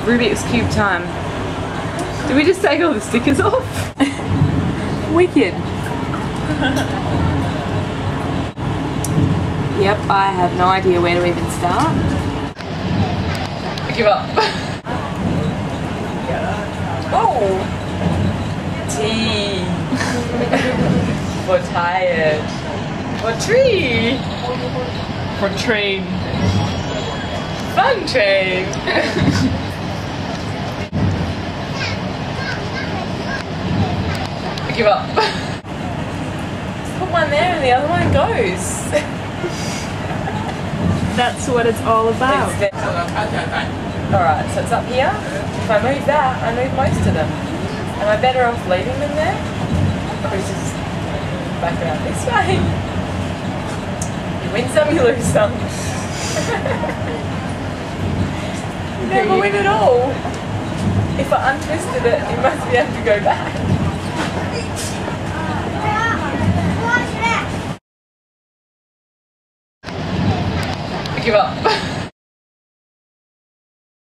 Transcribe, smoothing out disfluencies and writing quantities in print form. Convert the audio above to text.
Rubik's Cube time. Did we just take all the stickers off? Wicked. Yep, I have no idea where to even start. I give up. Oh! T. For tired. For tree. For train. Fun train. I give up. Just put one there and the other one goes. That's what it's all about. Alright, so it's up here. If I move that, I move most of them. Am I better off leaving them there? Or just back around this way? You win some, you lose some. You never win at all. If I untwisted it, you must be able to go back. I give up.